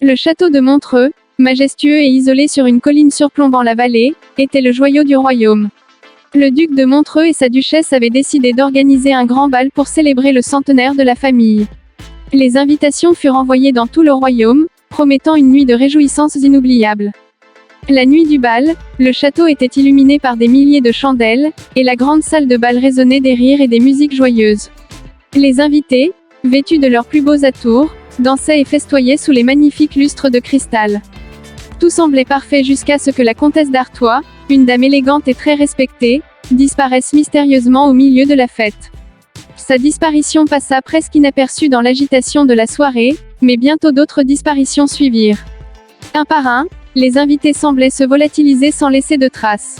Le château de Montreux, majestueux et isolé sur une colline surplombant la vallée, était le joyau du royaume. Le duc de Montreux et sa duchesse avaient décidé d'organiser un grand bal pour célébrer le centenaire de la famille. Les invitations furent envoyées dans tout le royaume, promettant une nuit de réjouissances inoubliables. La nuit du bal, le château était illuminé par des milliers de chandelles, et la grande salle de bal résonnait des rires et des musiques joyeuses. Les invités, vêtus de leurs plus beaux atours, dansaient et festoyaient sous les magnifiques lustres de cristal. Tout semblait parfait jusqu'à ce que la comtesse d'Artois, une dame élégante et très respectée, disparaisse mystérieusement au milieu de la fête. Sa disparition passa presque inaperçue dans l'agitation de la soirée, mais bientôt d'autres disparitions suivirent. Un par un, les invités semblaient se volatiliser sans laisser de traces.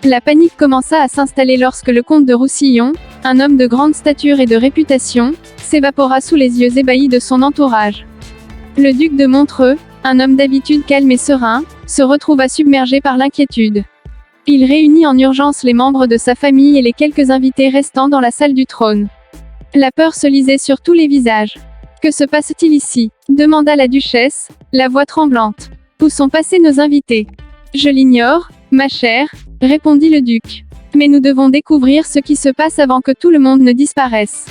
La panique commença à s'installer lorsque le comte de Roussillon, un homme de grande stature et de réputation, s'évapora sous les yeux ébahis de son entourage. Le duc de Montreux, un homme d'habitude calme et serein, se retrouva submergé par l'inquiétude. Il réunit en urgence les membres de sa famille et les quelques invités restants dans la salle du trône. La peur se lisait sur tous les visages. « Que se passe-t-il ici » demanda la duchesse, la voix tremblante. « Où sont passés nos invités ?»« Je l'ignore, ma chère, » répondit le duc. « Mais nous devons découvrir ce qui se passe avant que tout le monde ne disparaisse. »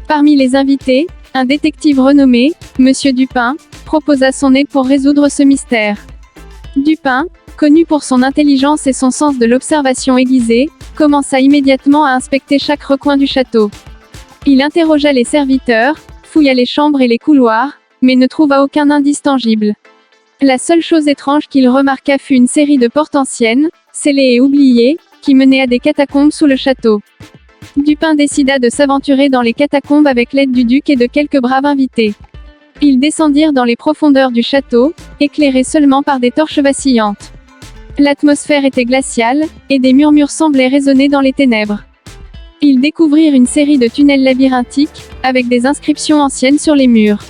Parmi les invités, un détective renommé, Monsieur Dupin, proposa son aide pour résoudre ce mystère. Dupin, connu pour son intelligence et son sens de l'observation aiguisée, commença immédiatement à inspecter chaque recoin du château. Il interrogea les serviteurs, fouilla les chambres et les couloirs, mais ne trouva aucun indice tangible. La seule chose étrange qu'il remarqua fut une série de portes anciennes, scellées et oubliées, qui menaient à des catacombes sous le château. Dupin décida de s'aventurer dans les catacombes avec l'aide du duc et de quelques braves invités. Ils descendirent dans les profondeurs du château, éclairés seulement par des torches vacillantes. L'atmosphère était glaciale, et des murmures semblaient résonner dans les ténèbres. Ils découvrirent une série de tunnels labyrinthiques, avec des inscriptions anciennes sur les murs.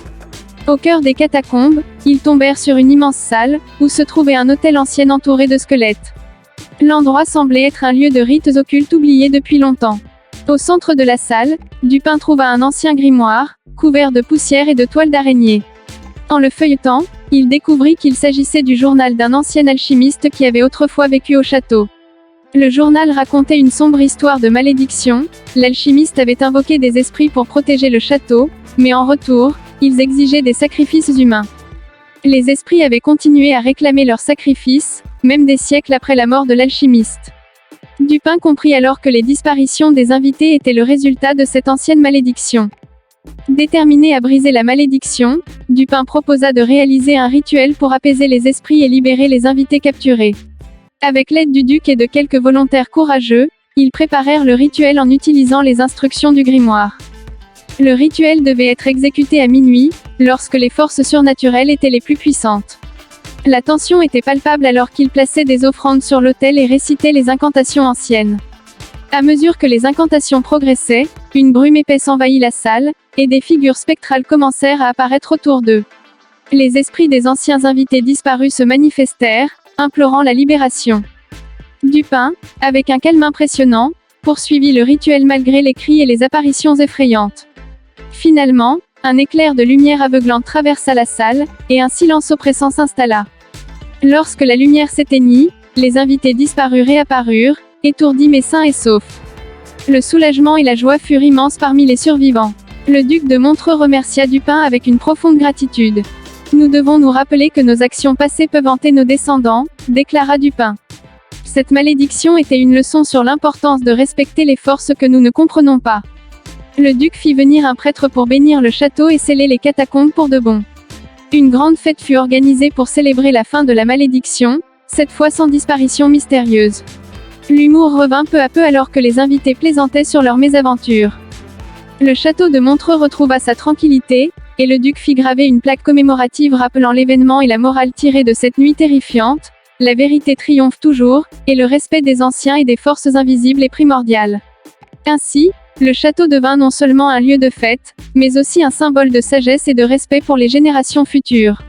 Au cœur des catacombes, ils tombèrent sur une immense salle, où se trouvait un autel ancien entouré de squelettes. L'endroit semblait être un lieu de rites occultes oubliés depuis longtemps. Au centre de la salle, Dupin trouva un ancien grimoire, couvert de poussière et de toiles d'araignée. En le feuilletant, il découvrit qu'il s'agissait du journal d'un ancien alchimiste qui avait autrefois vécu au château. Le journal racontait une sombre histoire de malédiction. L'alchimiste avait invoqué des esprits pour protéger le château, mais en retour, ils exigeaient des sacrifices humains. Les esprits avaient continué à réclamer leurs sacrifices, même des siècles après la mort de l'alchimiste. Dupin comprit alors que les disparitions des invités étaient le résultat de cette ancienne malédiction. Déterminé à briser la malédiction, Dupin proposa de réaliser un rituel pour apaiser les esprits et libérer les invités capturés. Avec l'aide du duc et de quelques volontaires courageux, ils préparèrent le rituel en utilisant les instructions du grimoire. Le rituel devait être exécuté à minuit, lorsque les forces surnaturelles étaient les plus puissantes. La tension était palpable alors qu'ils plaçaient des offrandes sur l'autel et récitaient les incantations anciennes. À mesure que les incantations progressaient, une brume épaisse envahit la salle, et des figures spectrales commencèrent à apparaître autour d'eux. Les esprits des anciens invités disparus se manifestèrent, implorant la libération. Dupin, avec un calme impressionnant, poursuivit le rituel malgré les cris et les apparitions effrayantes. Finalement, un éclair de lumière aveuglante traversa la salle, et un silence oppressant s'installa. Lorsque la lumière s'éteignit, les invités disparus réapparurent, étourdis mais sains et saufs. Le soulagement et la joie furent immenses parmi les survivants. Le duc de Montreux remercia Dupin avec une profonde gratitude. « Nous devons nous rappeler que nos actions passées peuvent hanter nos descendants », déclara Dupin. Cette malédiction était une leçon sur l'importance de respecter les forces que nous ne comprenons pas. Le duc fit venir un prêtre pour bénir le château et sceller les catacombes pour de bon. Une grande fête fut organisée pour célébrer la fin de la malédiction, cette fois sans disparition mystérieuse. L'humour revint peu à peu alors que les invités plaisantaient sur leur mésaventure. Le château de Montreux retrouva sa tranquillité, et le duc fit graver une plaque commémorative rappelant l'événement et la morale tirée de cette nuit terrifiante. La vérité triomphe toujours, et le respect des anciens et des forces invisibles est primordial. Ainsi, le château devint non seulement un lieu de fête, mais aussi un symbole de sagesse et de respect pour les générations futures.